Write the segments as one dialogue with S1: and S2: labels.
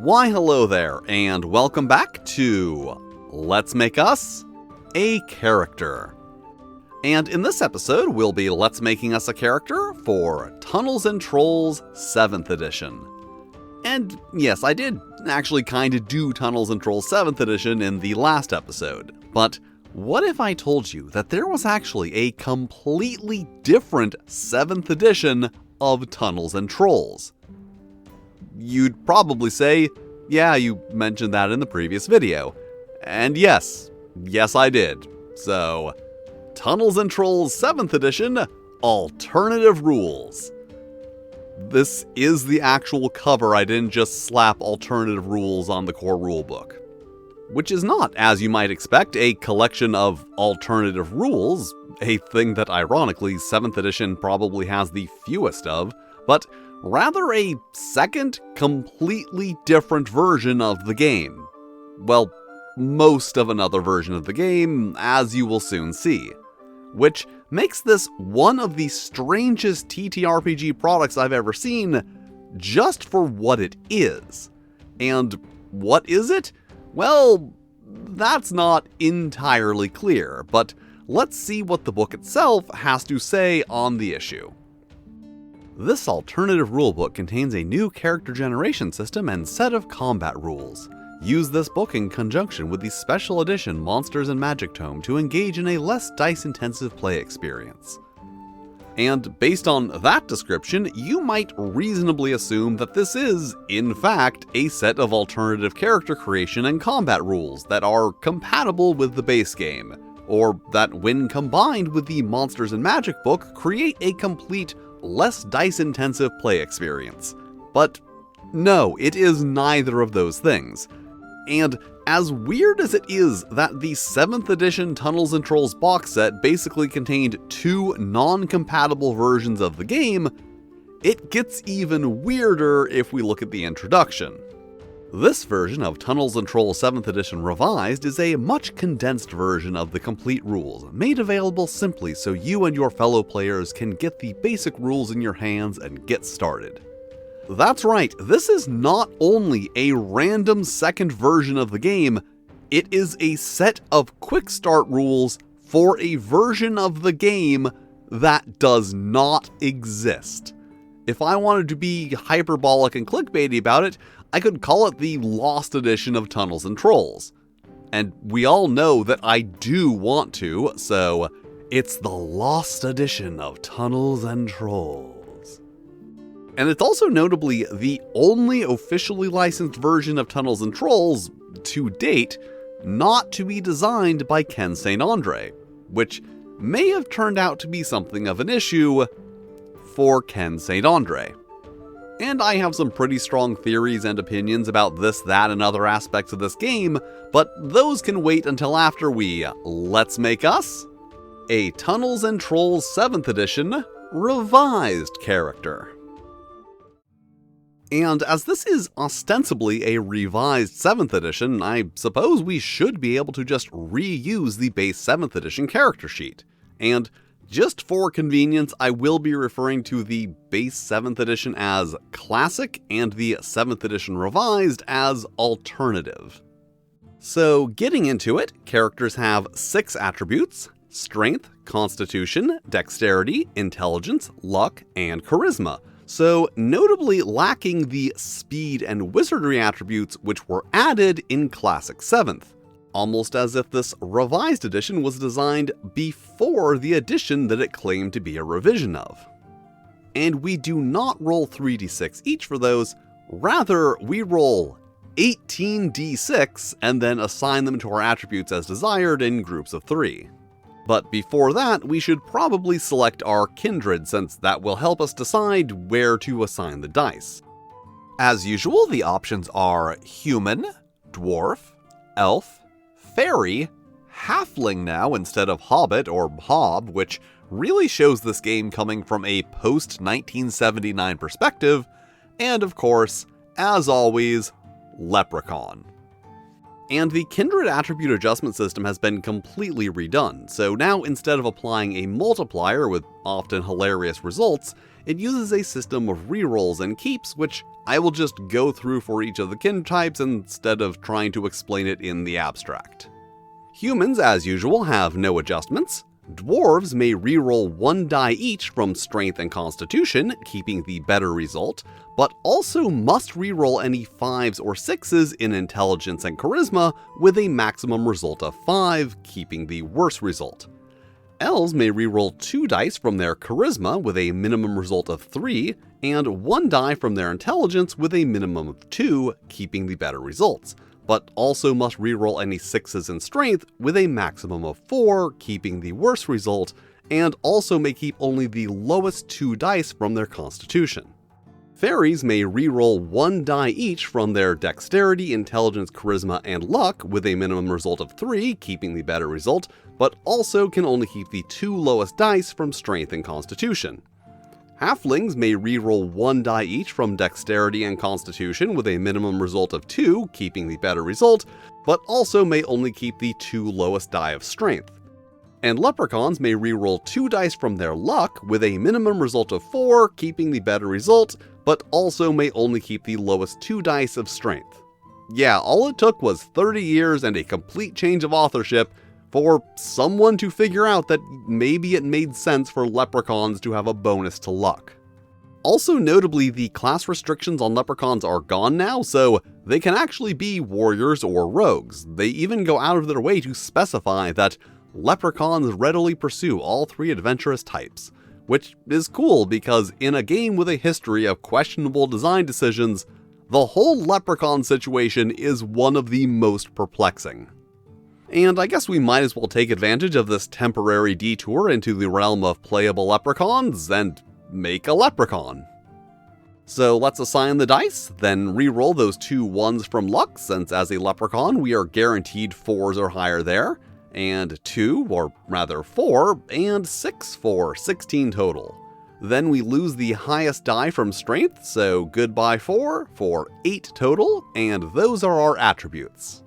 S1: Why hello there, and welcome back to Let's Make Us a Character. And in this episode, we'll be Let's Making Us a Character for Tunnels and Trolls 7th Edition. And yes, I did actually kinda do Tunnels and Trolls 7th Edition in the last episode, but what if I told you that there was actually a completely different 7th edition of Tunnels and Trolls? You'd probably say, yeah, you mentioned that in the previous video. And yes I did. So, Tunnels and Trolls 7th Edition, Alternative Rules. This is the actual cover, I didn't just slap alternative rules on the core rulebook. Which is not, as you might expect, a collection of alternative rules, a thing that ironically 7th edition probably has the fewest of, but rather a second, completely different version of the game. Well, most of another version of the game, as you will soon see. Which makes this one of the strangest ttrpg products I've ever seen, just for what it is. And what is it? Well, that's not entirely clear, but let's see what the book itself has to say on the issue. This alternative rulebook contains a new character generation system and set of combat rules. Use this book in conjunction with the special edition Monsters and Magic Tome to engage in a less dice-intensive play experience. And based on that description, you might reasonably assume that this is, in fact, a set of alternative character creation and combat rules that are compatible with the base game, or that when combined with the Monsters and Magic book create a complete, less dice-intensive play experience. But no, it is neither of those things. And as weird as it is that the 7th edition Tunnels and Trolls box set basically contained two non-compatible versions of the game, it gets even weirder if we look at the introduction. This version of Tunnels and Trolls 7th edition revised is a much condensed version of the complete rules, made available simply so you and your fellow players can get the basic rules in your hands and get started. That's right, this is not only a random second version of the game, it is a set of quick start rules for a version of the game that does not exist. If I wanted to be hyperbolic and clickbaity about it, I could call it the Lost Edition of Tunnels and Trolls. And we all know that I do want to, so it's the Lost Edition of Tunnels and Trolls. And it's also notably the only officially licensed version of Tunnels and Trolls, to date, not to be designed by Ken St. Andre, which may have turned out to be something of an issue for Ken St. Andre. And I have some pretty strong theories and opinions about this, that, and other aspects of this game, but those can wait until after we Let's Make Us a Tunnels and Trolls 7th Edition revised character. And as this is ostensibly a revised 7th edition, I suppose we should be able to just reuse the base 7th edition character sheet. And just for convenience, I will be referring to the base 7th edition as Classic and the 7th edition revised as Alternative. So getting into it, characters have 6 attributes: Strength, Constitution, Dexterity, Intelligence, Luck, and Charisma. So notably lacking the speed and wizardry attributes which were added in Classic 7th, almost as if this revised edition was designed before the edition that it claimed to be a revision of. And we do not roll 3d6 each for those, rather we roll 18d6 and then assign them to our attributes as desired in groups of 3. But before that, we should probably select our Kindred, since that will help us decide where to assign the dice. As usual, the options are Human, Dwarf, Elf, Fairy, Halfling now instead of Hobbit or Hob, which really shows this game coming from a post-1979 perspective, and of course, as always, Leprechaun. And the Kindred attribute adjustment system has been completely redone, so now instead of applying a multiplier with often hilarious results, it uses a system of rerolls and keeps, which I will just go through for each of the kin types instead of trying to explain it in the abstract. Humans, as usual, have no adjustments. Dwarves may reroll 1 die each from Strength and Constitution, keeping the better result, but also must reroll any 5s or 6s in Intelligence and Charisma with a maximum result of 5, keeping the worse result. Elves may reroll 2 dice from their Charisma with a minimum result of 3, and 1 die from their Intelligence with a minimum of 2, keeping the better results, but also must reroll any 6s in Strength with a maximum of 4, keeping the worse result, and also may keep only the lowest 2 dice from their Constitution. Fairies may reroll 1 die each from their Dexterity, Intelligence, Charisma, and Luck with a minimum result of 3, keeping the better result, but also can only keep the 2 lowest dice from Strength and Constitution. Halflings may reroll 1 die each from Dexterity and Constitution with a minimum result of 2, keeping the better result, but also may only keep the 2 lowest die of Strength. And Leprechauns may reroll 2 dice from their Luck with a minimum result of 4, keeping the better result, but also may only keep the lowest 2 dice of Strength. Yeah, all it took was 30 years and a complete change of authorship for someone to figure out that maybe it made sense for Leprechauns to have a bonus to Luck. Also notably, the class restrictions on Leprechauns are gone now, so they can actually be warriors or rogues. They even go out of their way to specify that Leprechauns readily pursue all 3 adventurous types, which is cool because in a game with a history of questionable design decisions, the whole Leprechaun situation is one of the most perplexing. And I guess we might as well take advantage of this temporary detour into the realm of playable leprechauns and make a leprechaun. So let's assign the dice, then re-roll those 2 1s from luck, since as a leprechaun we are guaranteed 4s or higher there, and 2, or rather 4, and 6 for 16 total. Then we lose the highest die from strength, so goodbye 4 for 8 total, and those are our attributes.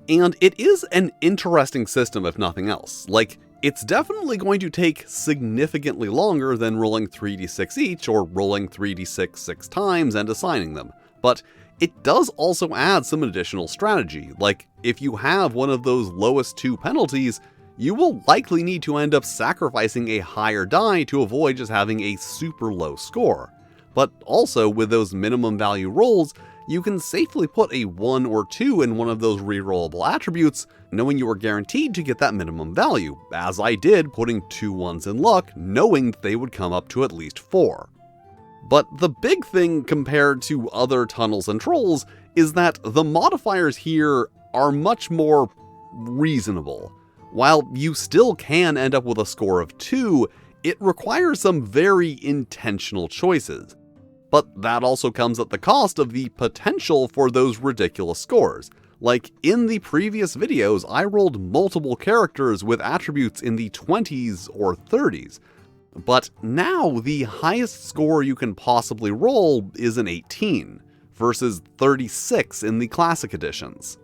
S1: And it is an interesting system if nothing else. Like, it's definitely going to take significantly longer than rolling 3d6 each or rolling 3d6 6 times and assigning them, but it does also add some additional strategy. Like, if you have one of those lowest 2 penalties, you will likely need to end up sacrificing a higher die to avoid just having a super low score. But also, with those minimum value rolls, you can safely put a 1 or 2 in one of those rerollable attributes, knowing you are guaranteed to get that minimum value, as I did putting 2 1s in luck, knowing they would come up to at least 4. But the big thing compared to other tunnels and trolls is that the modifiers here are much more reasonable. While you still can end up with a score of 2, it requires some very intentional choices. But that also comes at the cost of the potential for those ridiculous scores. Like, in the previous videos, I rolled multiple characters with attributes in the 20s or 30s. But now, the highest score you can possibly roll is an 18, versus 36 in the classic editions.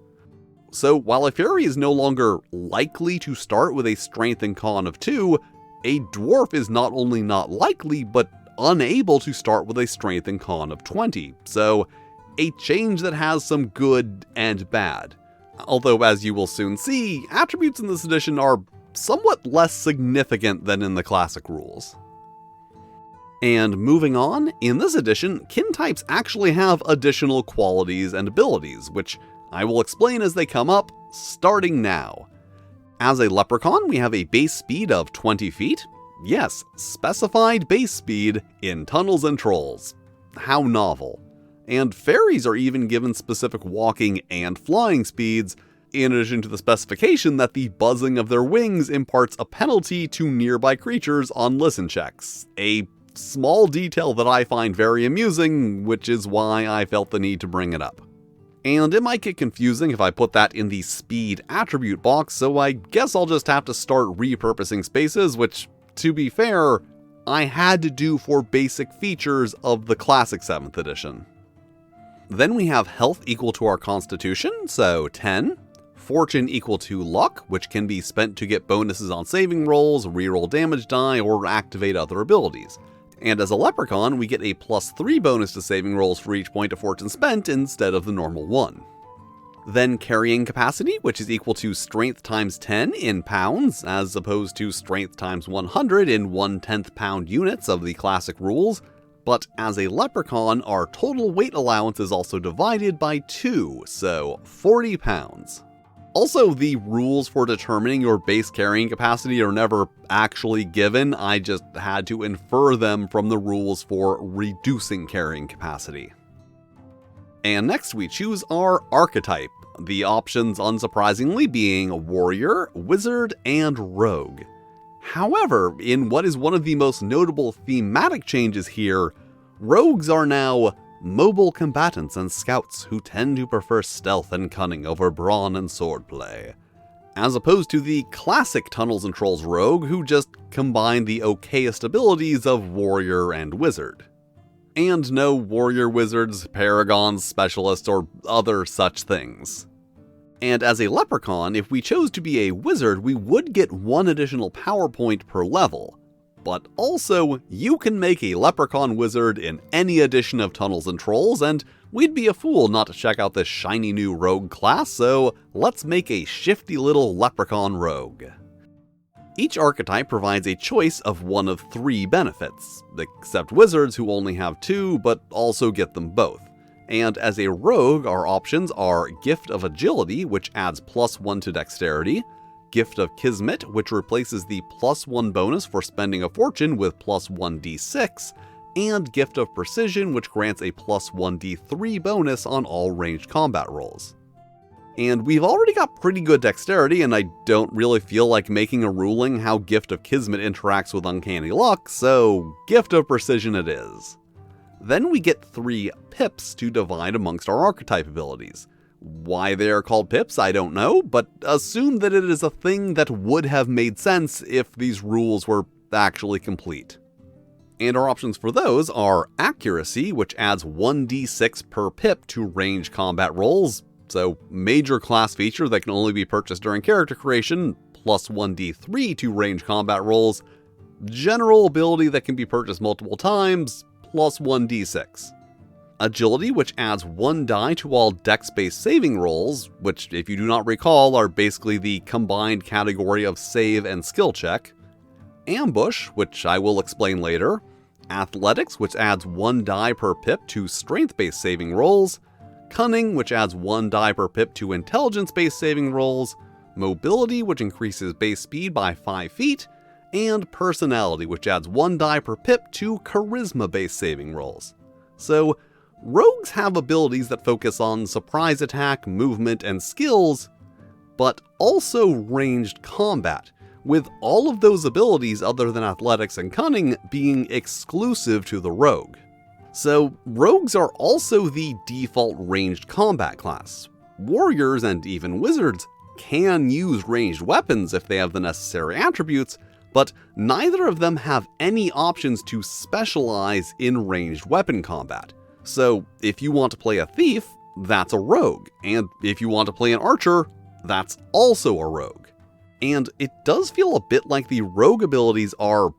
S1: So while a fairy is no longer likely to start with a strength and con of 2, a dwarf is not only not likely, but unable to start with a strength and con of 20, so a change that has some good and bad. Although, as you will soon see, attributes in this edition are somewhat less significant than in the classic rules. And moving on, in this edition, kin types actually have additional qualities and abilities, which I will explain as they come up, starting now. As a leprechaun, we have a base speed of 20 feet. Yes, specified base speed in Tunnels and Trolls. How novel. And fairies are even given specific walking and flying speeds, in addition to the specification that the buzzing of their wings imparts a penalty to nearby creatures on listen checks. A small detail that I find very amusing, which is why I felt the need to bring it up. And it might get confusing if I put that in the speed attribute box, so I guess I'll just have to start repurposing spaces, which, to be fair, I had to do for basic features of the classic 7th edition. Then we have health equal to our constitution, so 10. Fortune equal to luck, which can be spent to get bonuses on saving rolls, reroll damage die, or activate other abilities. And as a leprechaun, we get a +3 bonus to saving rolls for each point of fortune spent instead of the normal 1. Then carrying capacity, which is equal to strength times 10 in pounds, as opposed to strength times 100 in 1/10 pound units of the classic rules. But as a leprechaun, our total weight allowance is also divided by 2, so 40 pounds. Also, the rules for determining your base carrying capacity are never actually given, I just had to infer them from the rules for reducing carrying capacity. And next we choose our Archetype, the options unsurprisingly being Warrior, Wizard, and Rogue. However, in what is one of the most notable thematic changes here, Rogues are now mobile combatants and scouts who tend to prefer stealth and cunning over brawn and swordplay, as opposed to the classic Tunnels and Trolls Rogue who just combine the okayest abilities of Warrior and Wizard. And no Warrior Wizards, Paragons, Specialists, or other such things. And as a Leprechaun, if we chose to be a Wizard, we would get 1 additional power point per level. But also, you can make a Leprechaun Wizard in any edition of Tunnels and Trolls, and we'd be a fool not to check out this shiny new Rogue class, so let's make a shifty little Leprechaun Rogue. Each archetype provides a choice of one of 3 benefits, except Wizards who only have 2, but also get them both. And as a Rogue, our options are Gift of Agility, which adds +1 to Dexterity, Gift of Kismet, which replaces the +1 bonus for spending a fortune with +1d6, and Gift of Precision, which grants a +1d3 bonus on all ranged combat rolls. And we've already got pretty good dexterity, and I don't really feel like making a ruling how Gift of Kismet interacts with Uncanny Luck, so Gift of Precision it is. Then we get 3 pips to divide amongst our archetype abilities. Why they are called pips, I don't know, but assume that it is a thing that would have made sense if these rules were actually complete. And our options for those are Accuracy, which adds 1d6 per pip to range combat rolls, so major class feature that can only be purchased during character creation, +1d3 to range combat rolls, general ability that can be purchased multiple times, +1d6. Agility, which adds 1 die to all dex-based saving rolls, which, if you do not recall, are basically the combined category of save and skill check. Ambush, which I will explain later. Athletics, which adds 1 die per pip to strength-based saving rolls. Cunning, which adds 1 die per pip to intelligence-based saving rolls. Mobility, which increases base speed by 5 feet. And Personality, which adds 1 die per pip to charisma-based saving rolls. So, Rogues have abilities that focus on surprise attack, movement, and skills, but also ranged combat, with all of those abilities other than athletics and cunning being exclusive to the Rogue. So, Rogues are also the default ranged combat class. Warriors and even Wizards can use ranged weapons if they have the necessary attributes, but neither of them have any options to specialize in ranged weapon combat. So, if you want to play a thief, that's a rogue, and if you want to play an archer, that's also a rogue. And it does feel a bit like the rogue abilities are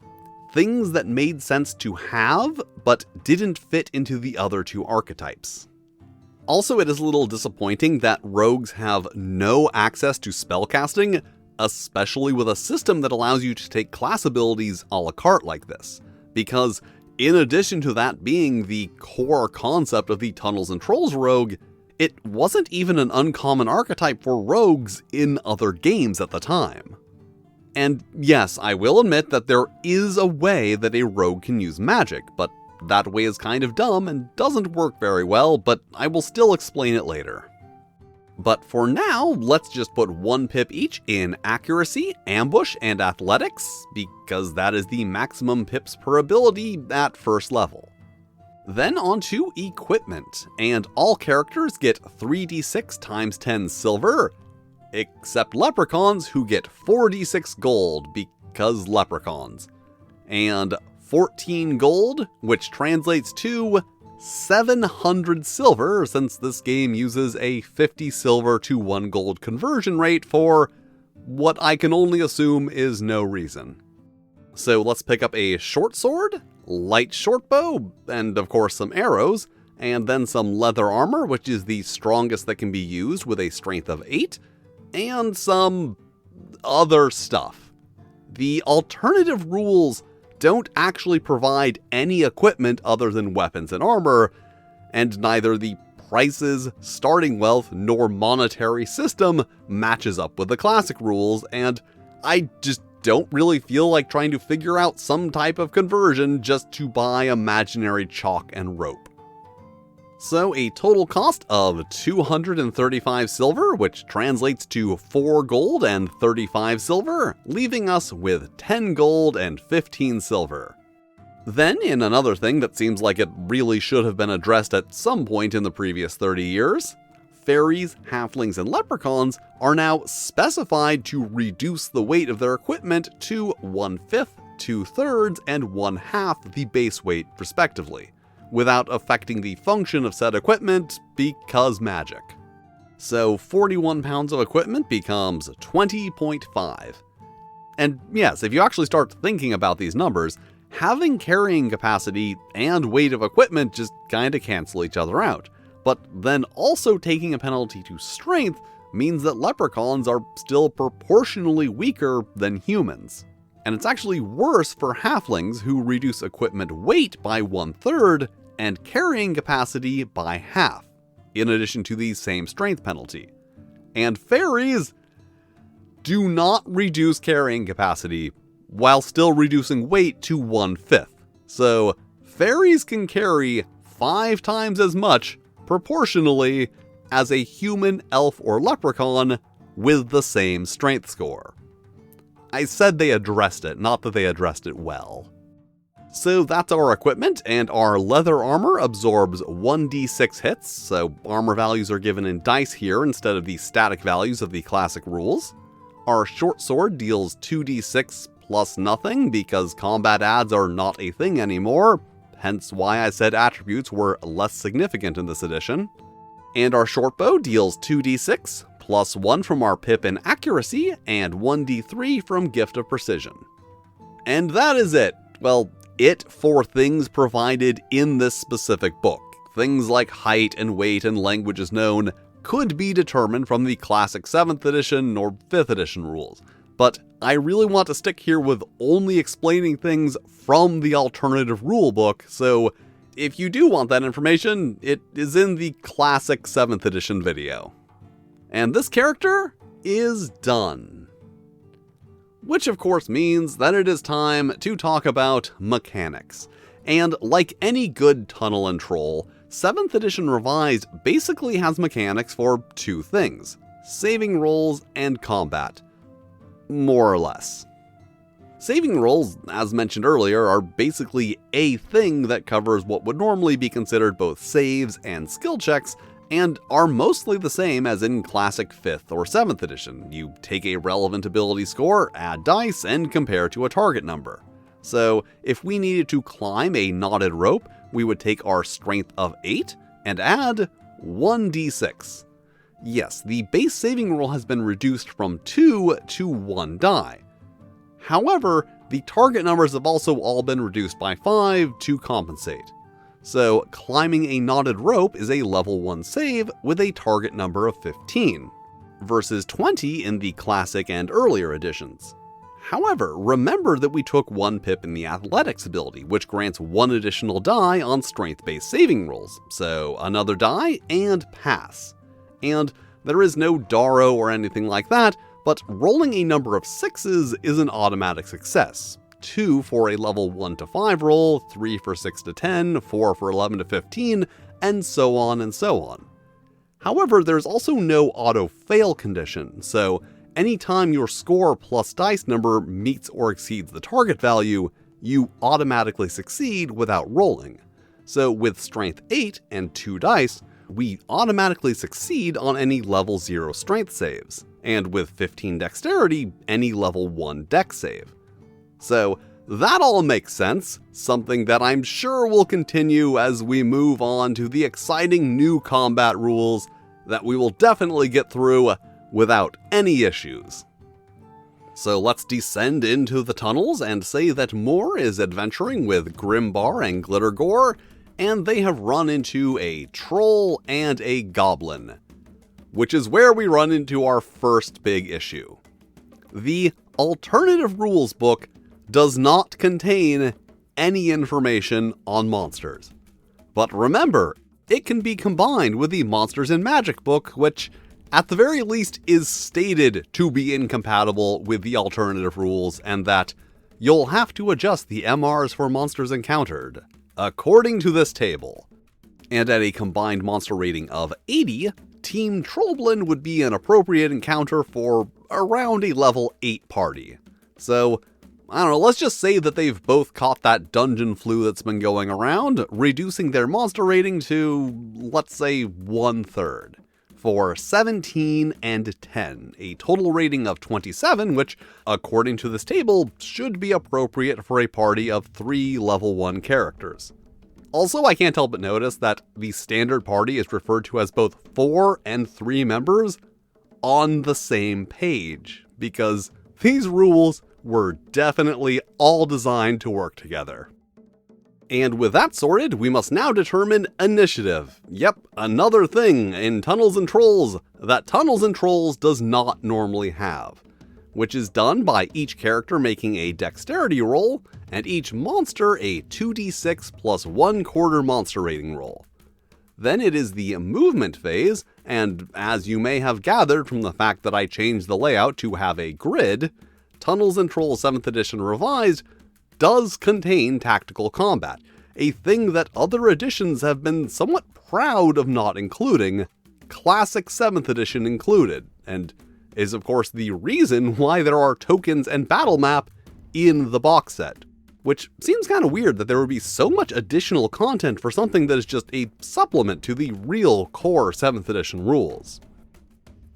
S1: things that made sense to have, but didn't fit into the other 2 archetypes. Also, it is a little disappointing that rogues have no access to spellcasting, especially with a system that allows you to take class abilities a la carte like this, because in addition to that being the core concept of the Tunnels and Trolls rogue, it wasn't even an uncommon archetype for rogues in other games at the time. And yes, I will admit that there is a way that a rogue can use magic, but that way is kind of dumb and doesn't work very well, but I will still explain it later. But for now, let's just put 1 pip each in Accuracy, Ambush, and Athletics, because that is the maximum pips per ability at first level. Then on to Equipment, and all characters get 3d6 times 10 silver, except Leprechauns who get 4d6 gold, because Leprechauns, and 14 gold, which translates to 700 silver, since this game uses a 50 silver to 1 gold conversion rate for what I can only assume is no reason. So let's pick up a short sword, light short bow, and of course some arrows, and then some leather armor, which is the strongest that can be used with a strength of 8, and some other stuff. The alternative rules don't actually provide any equipment other than weapons and armor, and neither the prices, starting wealth, nor monetary system matches up with the classic rules, and I just don't really feel like trying to figure out some type of conversion just to buy imaginary chalk and rope. So a total cost of 235 silver, which translates to 4 gold and 35 silver, leaving us with 10 gold and 15 silver. Then, in another thing that seems like it really should have been addressed at some point in the previous 30 years, fairies, halflings, and leprechauns are now specified to reduce the weight of their equipment to 1/5, 2/3, and 1/2 the base weight, respectively, without affecting the function of said equipment because magic. So 41 pounds of equipment becomes 20.5. And yes, if you actually start thinking about these numbers, having carrying capacity and weight of equipment just kinda cancel each other out. But then also taking a penalty to strength means that leprechauns are still proportionally weaker than humans. And it's actually worse for halflings, who reduce equipment weight by 1/3 and carrying capacity by half, in addition to the same strength penalty. And fairies do not reduce carrying capacity while still reducing weight to 1/5. So fairies can carry 5 times as much proportionally as a human, elf, or leprechaun with the same strength score. I said they addressed it, not that they addressed it well. So that's our equipment, and our leather armor absorbs 1d6 hits, so armor values are given in dice here instead of the static values of the classic rules. Our short sword deals 2d6 plus nothing because combat adds are not a thing anymore, hence why I said attributes were less significant in this edition. And our short bow deals 2d6 plus 1 from our Pippin accuracy and 1d3 from Gift of Precision. And that is it. Well, it for things provided in this specific book. Things like height and weight and languages known could be determined from the classic 7th edition or 5th edition rules, but I really want to stick here with only explaining things from the alternative rulebook, so if you do want that information, it is in the classic 7th edition video. And this character is done. Which of course means that it is time to talk about mechanics. And like any good tunnel and troll, 7th edition Revised basically has mechanics for 2 things: saving rolls and combat. More or less. Saving rolls, as mentioned earlier, are basically a thing that covers what would normally be considered both saves and skill checks, and are mostly the same as in classic 5th or 7th edition. You take a relevant ability score, add dice, and compare to a target number. So if we needed to climb a knotted rope, we would take our strength of 8 and add 1d6. Yes, the base saving roll has been reduced from 2 to 1 die. However, the target numbers have also all been reduced by 5 to compensate. So climbing a knotted rope is a level 1 save with a target number of 15, versus 20 in the classic and earlier editions. However, remember that we took 1 pip in the athletics ability, which grants 1 additional die on strength-based saving rolls, so another die and pass. And there is no Darrow or anything like that, but rolling a number of 6s is an automatic success. 2 for a level 1 to 5 roll, 3 for 6 to 10, 4 for 11 to 15, and so on and so on. However, there's also no auto-fail condition, so anytime your score plus dice number meets or exceeds the target value, you automatically succeed without rolling. So with strength 8 and 2 dice, we automatically succeed on any level 0 strength saves, and with 15 dexterity, any level 1 dex save. So that all makes sense, something that I'm sure will continue as we move on to the exciting new combat rules that we will definitely get through without any issues. So let's descend into the tunnels and say that Moore is adventuring with Grimbar and Glittergore, and they have run into a troll and a goblin, which is where we run into our first big issue. The alternative rules book does not contain any information on monsters. But remember, it can be combined with the Monsters and Magic book, which at the very least is stated to be incompatible with the alternative rules, and that you'll have to adjust the MRs for monsters encountered, according to this table. And at a combined monster rating of 80, Team Trollblin would be an appropriate encounter for around a level 8 party. So, I don't know, let's just say that they've both caught that dungeon flu that's been going around, reducing their monster rating to, let's say, 1/3. For 17 and 10, a total rating of 27, which, according to this table, should be appropriate for a party of 3 level 1 characters. Also, I can't help but notice that the standard party is referred to as both 4 and 3 members on the same page, because these rules were definitely all designed to work together. And with that sorted, we must now determine initiative. Yep, another thing in Tunnels and Trolls that Tunnels and Trolls does not normally have, which is done by each character making a dexterity roll, and each monster a 2d6 plus 1/4 monster rating roll. Then it is the movement phase, and as you may have gathered from the fact that I changed the layout to have a grid, Tunnels and Trolls 7th edition revised does contain tactical combat, a thing that other editions have been somewhat proud of not including, Classic 7th edition included, and is of course the reason why there are tokens and battle map in the box set, which seems kind of weird that there would be so much additional content for something that is just a supplement to the real core 7th edition rules.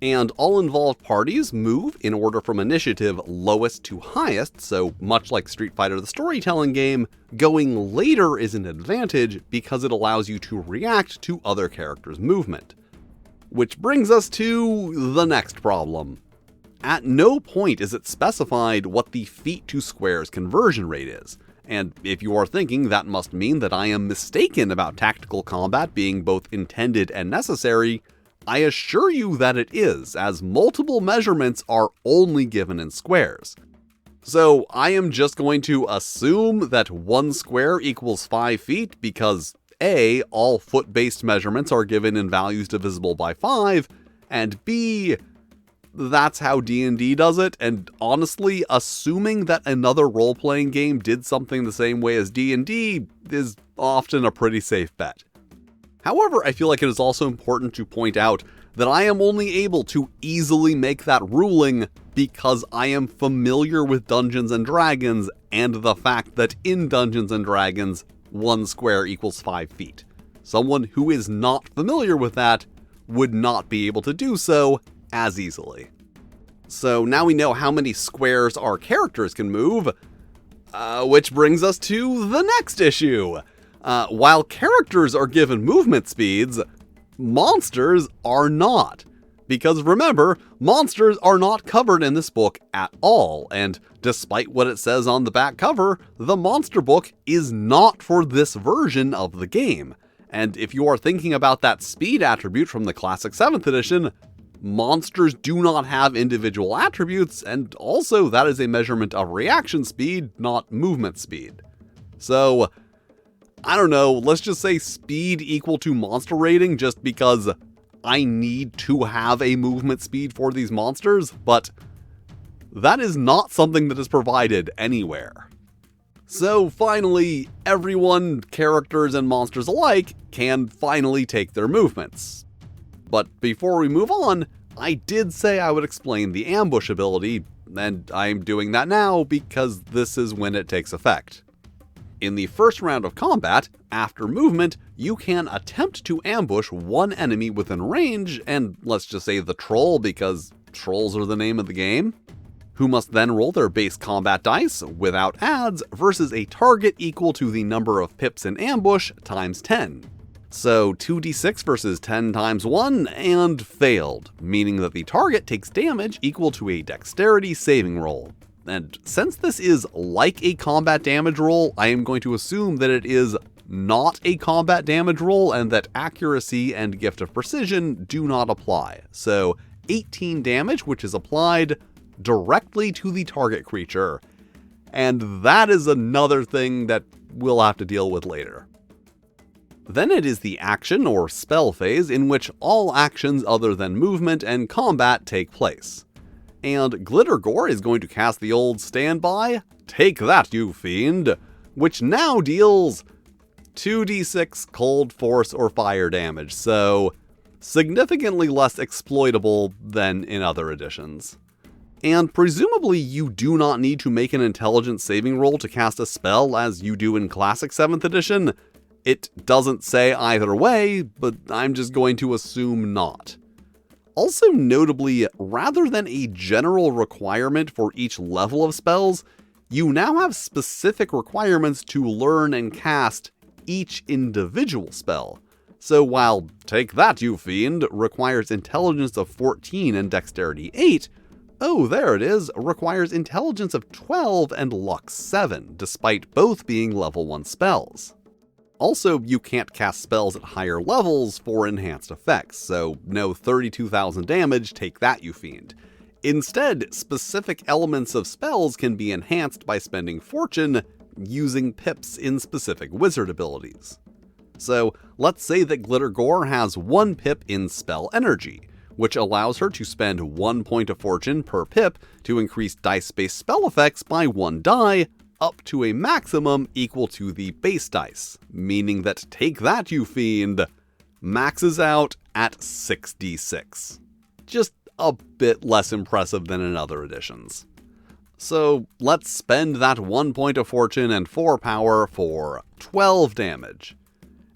S1: And all involved parties move in order from initiative lowest to highest, so much like Street Fighter the storytelling game, going later is an advantage because it allows you to react to other characters' movement. Which brings us to the next problem. At no point is it specified what the feet to squares conversion rate is, and if you are thinking that must mean that I am mistaken about tactical combat being both intended and necessary, I assure you that it is, as multiple measurements are only given in squares. So I am just going to assume that 1 square equals 5 feet because A, all foot-based measurements are given in values divisible by 5, and B, that's how D&D does it, and honestly, assuming that another role-playing game did something the same way as D&D is often a pretty safe bet. However, I feel like it is also important to point out that I am only able to easily make that ruling because I am familiar with Dungeons & Dragons and the fact that in Dungeons & Dragons, 1 square equals 5 feet. Someone who is not familiar with that would not be able to do so as easily. So now we know how many squares our characters can move, which brings us to the next issue. While characters are given movement speeds, monsters are not. Because remember, monsters are not covered in this book at all, and despite what it says on the back cover, the monster book is not for this version of the game. And if you are thinking about that speed attribute from the Classic 7th edition, monsters do not have individual attributes, and also that is a measurement of reaction speed, not movement speed. So, I don't know, let's just say speed equal to monster rating just because I need to have a movement speed for these monsters, but that is not something that is provided anywhere. So finally, everyone, characters and monsters alike, can finally take their movements. But before we move on, I did say I would explain the ambush ability, and I'm doing that now because this is when it takes effect. In the first round of combat, after movement, you can attempt to ambush one enemy within range, and let's just say the troll because trolls are the name of the game, who must then roll their base combat dice, without adds, versus a target equal to the number of pips in ambush times 10. So 2d6 versus 10 times 1, and failed, meaning that the target takes damage equal to a dexterity saving roll. And since this is like a combat damage roll, I am going to assume that it is not a combat damage roll and that accuracy and gift of precision do not apply. So 18 damage, which is applied directly to the target creature. And that is another thing that we'll have to deal with later. Then it is the action or spell phase in which all actions other than movement and combat take place. And Glittergore is going to cast the old standby, Take That, You Fiend, which now deals 2d6 cold, force, or fire damage, so significantly less exploitable than in other editions. And presumably you do not need to make an intelligence saving roll to cast a spell as you do in Classic 7th edition. It doesn't say either way, but I'm just going to assume not. Also notably, rather than a general requirement for each level of spells, you now have specific requirements to learn and cast each individual spell. So while Take That, You Fiend requires intelligence of 14 and dexterity 8, oh, there it is, requires intelligence of 12 and luck 7, despite both being level 1 spells. Also, you can't cast spells at higher levels for enhanced effects, so no 32,000 damage, Take That, You Fiend. Instead, specific elements of spells can be enhanced by spending fortune using pips in specific wizard abilities. So, let's say that Glittergore has 1 pip in spell energy, which allows her to spend 1 point of fortune per pip to increase dice-based spell effects by 1 die, up to a maximum equal to the base dice, meaning that Take That, You Fiend maxes out at 6d6. Just a bit less impressive than in other editions. So let's spend that 1 point of fortune and 4 power for 12 damage.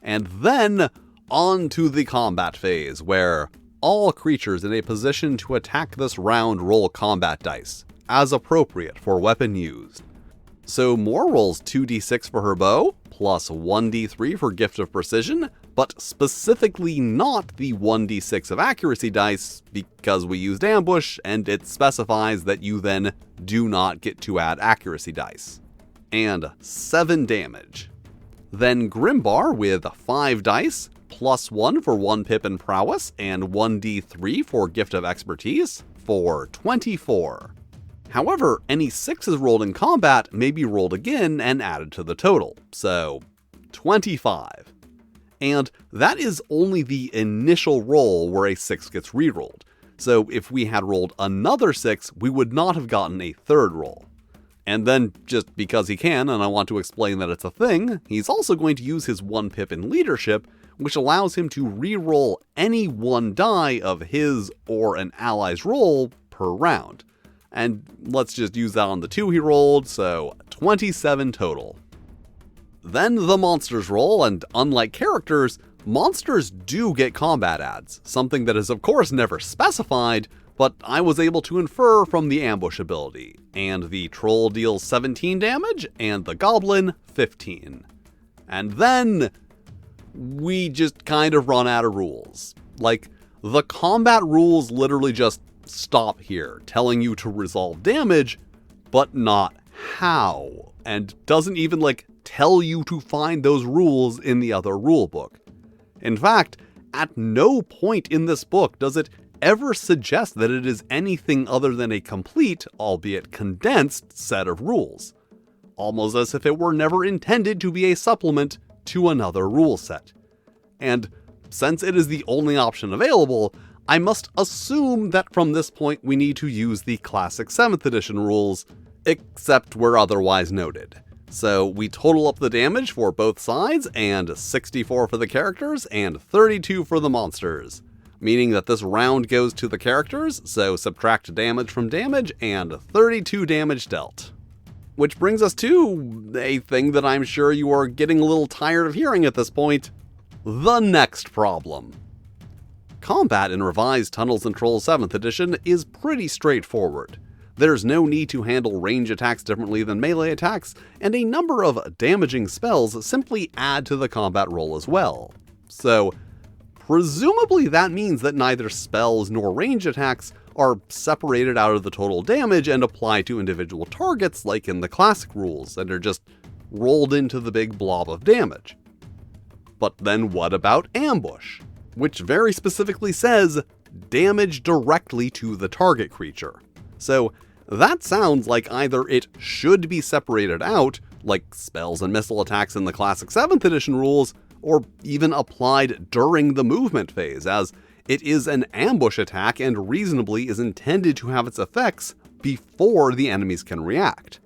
S1: And then on to the combat phase, where all creatures in a position to attack this round roll combat dice, as appropriate for weapon used. So Moore rolls 2d6 for her bow, plus 1d3 for Gift of Precision, but specifically not the 1d6 of accuracy dice, because we used ambush, and it specifies that you then do not get to add accuracy dice. And 7 damage. Then Grimbar with 5 dice, plus 1 for 1 pip in prowess, and 1d3 for Gift of Expertise, for 24. However, any 6s rolled in combat may be rolled again and added to the total, so 25. And that is only the initial roll where a 6 gets rerolled, so if we had rolled another 6, we would not have gotten a 3rd roll. And then, just because he can, and I want to explain that it's a thing, he's also going to use his 1 pip in leadership, which allows him to reroll any 1 die of his or an ally's roll per round. And let's just use that on the 2 he rolled, so 27 total. Then the monsters roll, and unlike characters, monsters do get combat adds, something that is of course never specified, but I was able to infer from the ambush ability, and the troll deals 17 damage, and the goblin 15. And then we just kind of run out of rules. Like, the combat rules literally just stop here, telling you to resolve damage, but not how, and doesn't even tell you to find those rules in the other rulebook. In fact, at no point in this book does it ever suggest that it is anything other than a complete, albeit condensed, set of rules, almost as if it were never intended to be a supplement to another rule set. And since it is the only option available, I must assume that from this point we need to use the classic 7th edition rules, except where otherwise noted. So we total up the damage for both sides, and 64 for the characters, and 32 for the monsters. Meaning that this round goes to the characters, so subtract damage from damage, and 32 damage dealt. Which brings us to a thing that I'm sure you are getting a little tired of hearing at this point, the next problem. Combat in revised Tunnels and Trolls 7th edition is pretty straightforward. There's no need to handle range attacks differently than melee attacks, and a number of damaging spells simply add to the combat roll as well. So presumably that means that neither spells nor range attacks are separated out of the total damage and applied to individual targets like in the classic rules, and are just rolled into the big blob of damage. But then what about ambush, which very specifically says damage directly to the target creature? So that sounds like either it should be separated out, like spells and missile attacks in the classic 7th edition rules, or even applied during the movement phase, as it is an ambush attack and reasonably is intended to have its effects before the enemies can react.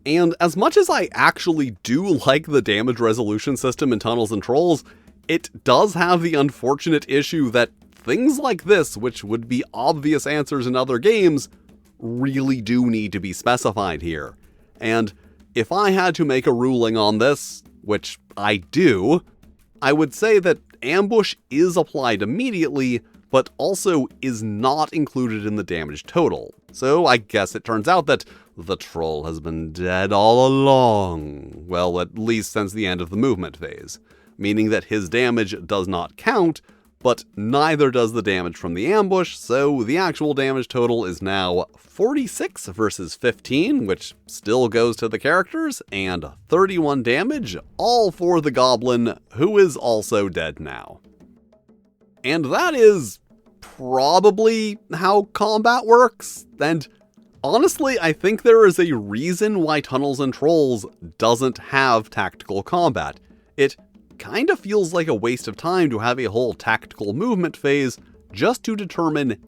S1: And as much as I actually do like the damage resolution system in Tunnels and Trolls, it does have the unfortunate issue that things like this, which would be obvious answers in other games, really do need to be specified here. And if I had to make a ruling on this, which I do, I would say that ambush is applied immediately, but also is not included in the damage total. So I guess it turns out that the troll has been dead all along. Well, at least since the end of the movement phase. Meaning that his damage does not count, but neither does the damage from the ambush, so the actual damage total is now 46 versus 15, which still goes to the characters, and 31 damage, all for the goblin, who is also dead now. And that is probably how combat works, and honestly, I think there is a reason why Tunnels and Trolls doesn't have tactical combat. It kind of feels like a waste of time to have a whole tactical movement phase just to determine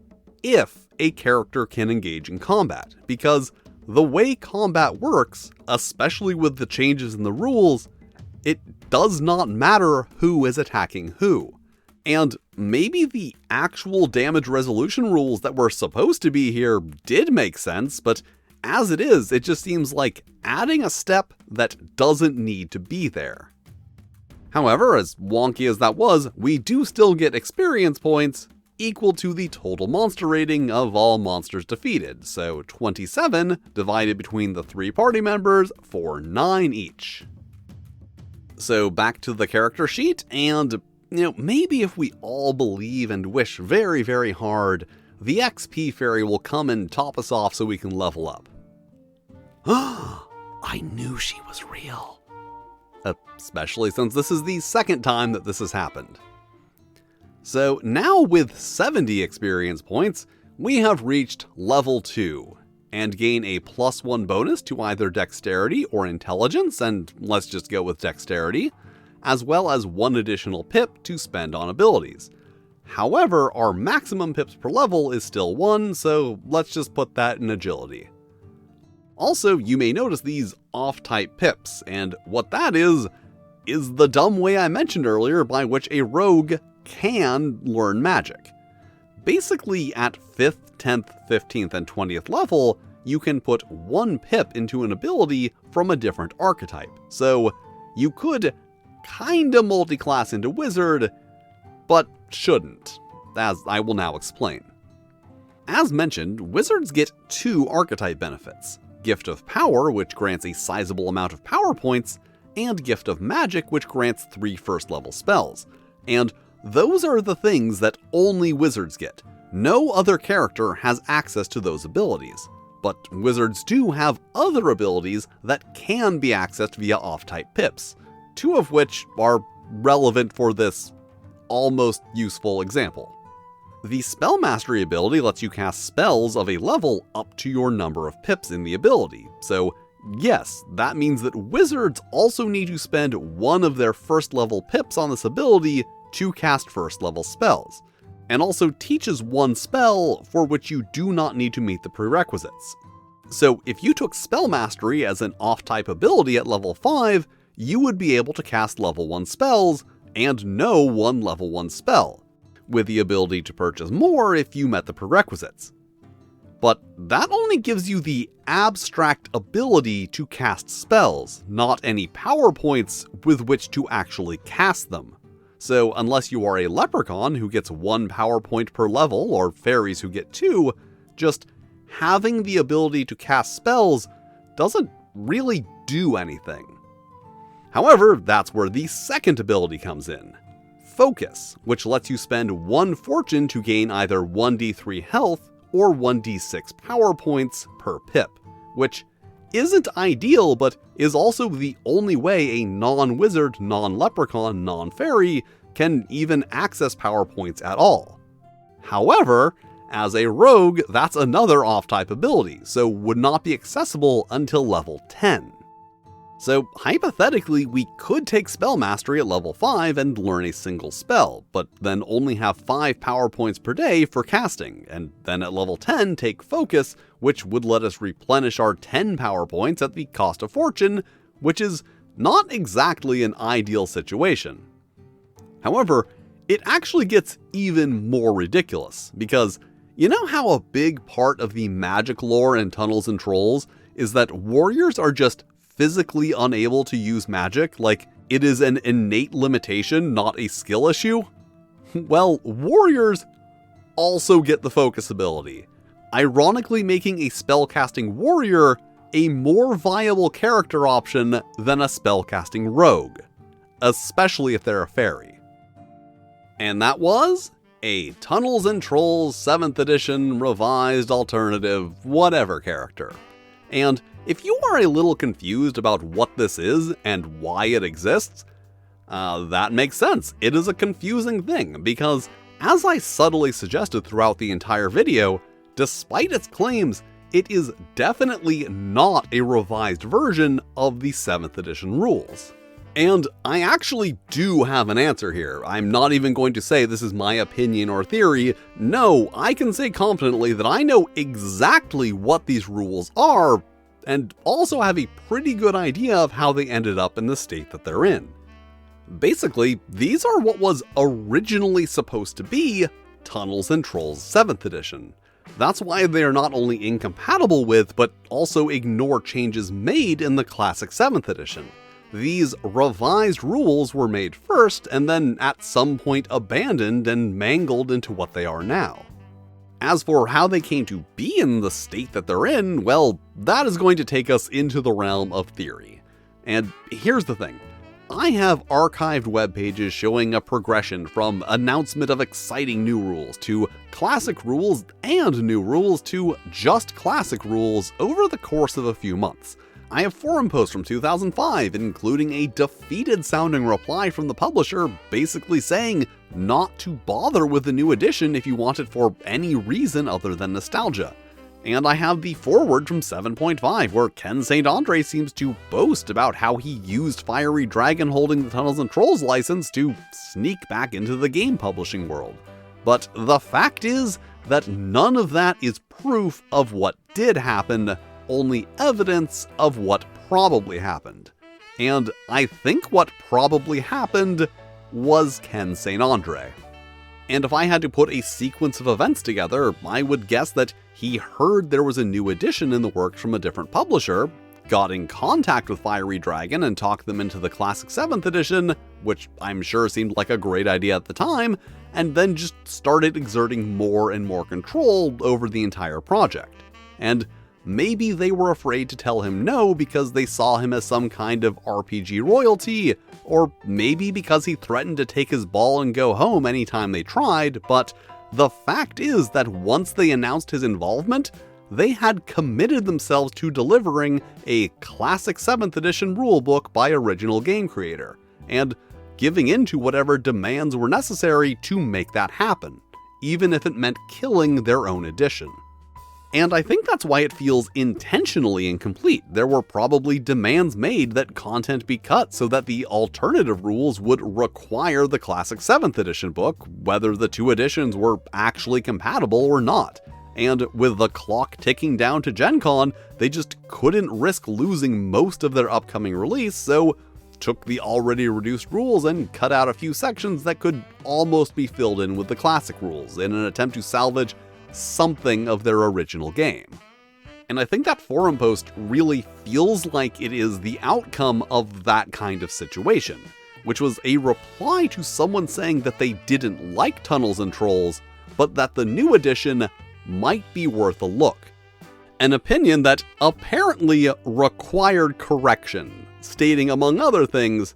S1: if a character can engage in combat, because the way combat works, especially with the changes in the rules, it does not matter who is attacking who. And maybe the actual damage resolution rules that were supposed to be here did make sense, but as it is, it just seems like adding a step that doesn't need to be there. However, as wonky as that was, we do still get experience points equal to the total monster rating of all monsters defeated, so 27 divided between the 3 party members for 9 each. So back to the character sheet, and maybe if we all believe and wish very, very hard, the XP fairy will come and top us off so we can level up. I knew she was real. Especially since this is the second time that this has happened. So now with 70 experience points, we have reached level 2, and gain a +1 bonus to either dexterity or intelligence, and let's just go with dexterity, as well as 1 additional pip to spend on abilities. However, our maximum pips per level is still 1, so let's just put that in agility. Also, you may notice these off-type pips, and what that is the dumb way I mentioned earlier by which a rogue can learn magic. Basically, at 5th, 10th, 15th, and 20th level, you can put 1 pip into an ability from a different archetype. So you could kinda multi-class into wizard, but shouldn't, as I will now explain. As mentioned, wizards get 2 archetype benefits: Gift of Power, which grants a sizable amount of power points, and Gift of Magic, which grants 3 first-level spells. And those are the things that only wizards get. No other character has access to those abilities. But wizards do have other abilities that can be accessed via off-type pips, 2 of which are relevant for this almost useful example. The Spell Mastery ability lets you cast spells of a level up to your number of pips in the ability, so yes, that means that wizards also need to spend 1 of their first level pips on this ability to cast first level spells, and also teaches 1 spell for which you do not need to meet the prerequisites. So if you took Spell Mastery as an off-type ability at level 5, you would be able to cast level 1 spells and know 1 level 1 spell, with the ability to purchase more if you met the prerequisites. But that only gives you the abstract ability to cast spells, not any power points with which to actually cast them. So unless you are a leprechaun who gets 1 power point per level, or fairies who get 2, just having the ability to cast spells doesn't really do anything. However, that's where the second ability comes in. Focus, which lets you spend 1 fortune to gain either 1d3 health or 1d6 power points per pip, which isn't ideal, but is also the only way a non-wizard, non-leprechaun, non-fairy can even access power points at all. However, as a rogue, that's another off-type ability, so would not be accessible until level 10. So hypothetically, we could take Spell Mastery at level 5 and learn a single spell, but then only have 5 power points per day for casting, and then at level 10 take Focus, which would let us replenish our 10 power points at the cost of fortune, which is not exactly an ideal situation. However, it actually gets even more ridiculous, because you know how a big part of the magic lore in Tunnels and Trolls is that warriors are just physically unable to use magic, like it is an innate limitation, not a skill issue? Well, warriors also get the focus ability, ironically making a spellcasting warrior a more viable character option than a spellcasting rogue, especially if they're a fairy. And that was a Tunnels and Trolls 7th edition revised alternative whatever character. And if you are a little confused about what this is and why it exists, that makes sense. It is a confusing thing because, as I subtly suggested throughout the entire video, despite its claims, it is definitely not a revised version of the 7th edition rules. And I actually do have an answer here. I'm not even going to say this is my opinion or theory. No, I can say confidently that I know exactly what these rules are, and also have a pretty good idea of how they ended up in the state that they're in. Basically, these are what was originally supposed to be Tunnels and Trolls 7th edition. That's why they are not only incompatible with, but also ignore changes made in the classic 7th edition. These revised rules were made first, and then at some point abandoned and mangled into what they are now. As for how they came to be in the state that they're in, well, that is going to take us into the realm of theory. And here's the thing. I have archived web pages showing a progression from announcement of exciting new rules to classic rules and new rules to just classic rules over the course of a few months. I have forum posts from 2005, including a defeated-sounding reply from the publisher basically saying not to bother with the new edition if you want it for any reason other than nostalgia. And I have the foreword from 7.5, where Ken St. Andre seems to boast about how he used Fiery Dragon holding the Tunnels and Trolls license to sneak back into the game publishing world. But the fact is that none of that is proof of what did happen, only evidence of what probably happened. And I think what probably happened was Ken St. Andre. And if I had to put a sequence of events together, I would guess that he heard there was a new edition in the works from a different publisher, got in contact with Fiery Dragon and talked them into the classic 7th edition, which I'm sure seemed like a great idea at the time, and then just started exerting more and more control over the entire project. And maybe they were afraid to tell him no because they saw him as some kind of RPG royalty, or maybe because he threatened to take his ball and go home anytime they tried, but the fact is that once they announced his involvement, they had committed themselves to delivering a classic 7th edition rulebook by original game creator, and giving in to whatever demands were necessary to make that happen, even if it meant killing their own edition. And I think that's why it feels intentionally incomplete. There were probably demands made that content be cut so that the alternative rules would require the classic 7th edition book, whether the two editions were actually compatible or not. And with the clock ticking down to Gen Con, they just couldn't risk losing most of their upcoming release, so took the already reduced rules and cut out a few sections that could almost be filled in with the classic rules in an attempt to salvage something of their original game. And I think that forum post really feels like it is the outcome of that kind of situation, which was a reply to someone saying that they didn't like Tunnels and Trolls, but that the new edition might be worth a look. An opinion that apparently required correction, stating among other things,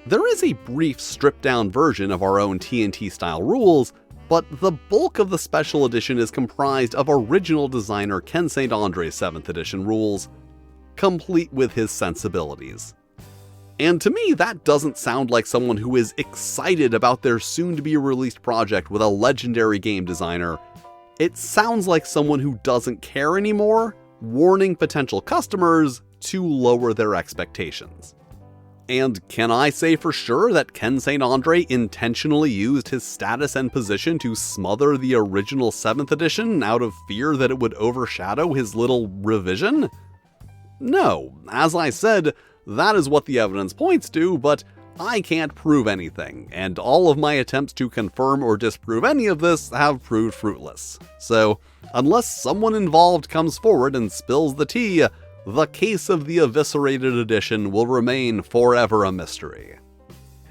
S1: There is a brief stripped-down version of our own TNT-style rules, but the bulk of the special edition is comprised of original designer Ken St. Andre's 7th edition rules, complete with his sensibilities. And to me, that doesn't sound like someone who is excited about their soon-to-be-released project with a legendary game designer. It sounds like someone who doesn't care anymore, warning potential customers to lower their expectations. And can I say for sure that Ken St. Andre intentionally used his status and position to smother the original 7th edition out of fear that it would overshadow his little revision? No, as I said, that is what the evidence points to, but I can't prove anything, and all of my attempts to confirm or disprove any of this have proved fruitless. So, unless someone involved comes forward and spills the tea, the case of the eviscerated edition will remain forever a mystery.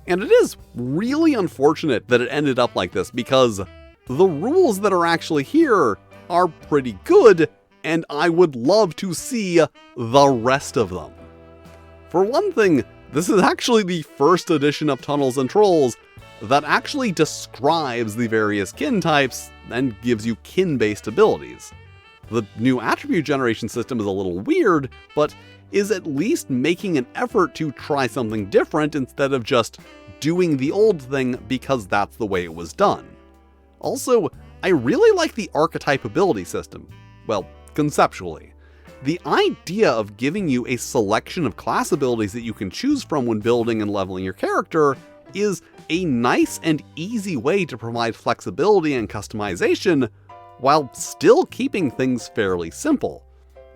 S1: And it is really unfortunate that it ended up like this, because the rules that are actually here are pretty good, and I would love to see the rest of them. For one thing, this is actually the first edition of Tunnels and Trolls that actually describes the various kin types and gives you kin-based abilities. The new attribute generation system is a little weird, but is at least making an effort to try something different instead of just doing the old thing because that's the way it was done. Also, I really like the archetype ability system. Well, conceptually. The idea of giving you a selection of class abilities that you can choose from when building and leveling your character is a nice and easy way to provide flexibility and customization while still keeping things fairly simple.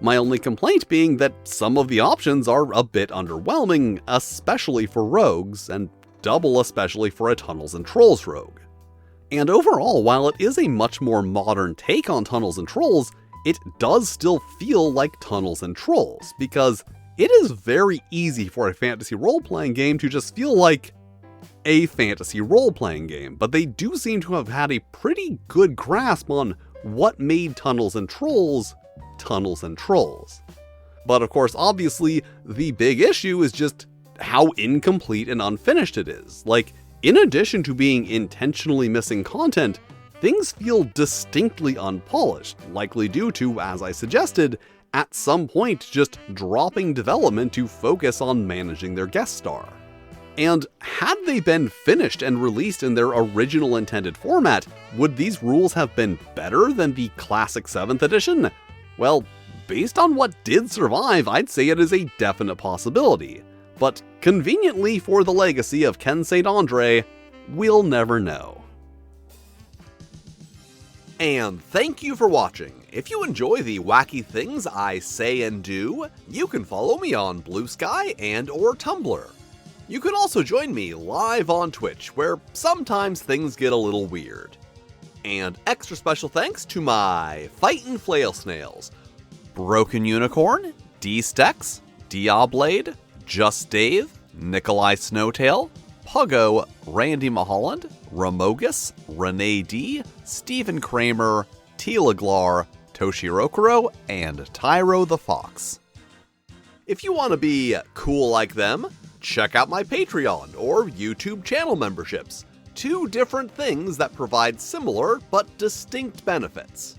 S1: My only complaint being that some of the options are a bit underwhelming, especially for rogues, and double especially for a Tunnels and Trolls rogue. And overall, while it is a much more modern take on Tunnels and Trolls, it does still feel like Tunnels and Trolls, because it is very easy for a fantasy role-playing game to just feel like a fantasy role-playing game, but they do seem to have had a pretty good grasp on what made Tunnels and Trolls Tunnels and Trolls. But of course, obviously, the big issue is just how incomplete and unfinished it is. Like, in addition to being intentionally missing content, things feel distinctly unpolished, likely due to, as I suggested, at some point just dropping development to focus on managing their guest star. And had they been finished and released in their original intended format, would these rules have been better than the classic 7th edition? Well, based on what did survive, I'd say it is a definite possibility. But conveniently for the legacy of Ken St. Andre, we'll never know. And thank you for watching. If you enjoy the wacky things I say and do, you can follow me on Blue Sky and/or Tumblr. You can also join me live on Twitch, where sometimes things get a little weird. And extra special thanks to my Fightin' Flail Snails, Broken Unicorn, D-Stex, Diablade, Just Dave, Nikolai Snowtail, Puggo, Randy Mulholland, Ramogus, Renee D, Stephen Kramer, Telaglar, Toshirokuro, and Tyro the Fox. If you want to be cool like them, check out my Patreon or YouTube channel memberships, two different things that provide similar but distinct benefits.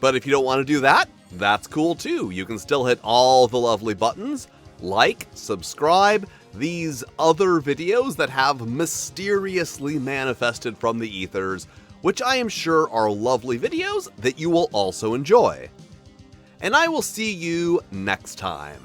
S1: But if you don't want to do that, that's cool too. You can still hit all the lovely buttons, like, subscribe, these other videos that have mysteriously manifested from the ethers, which I am sure are lovely videos that you will also enjoy. And I will see you next time.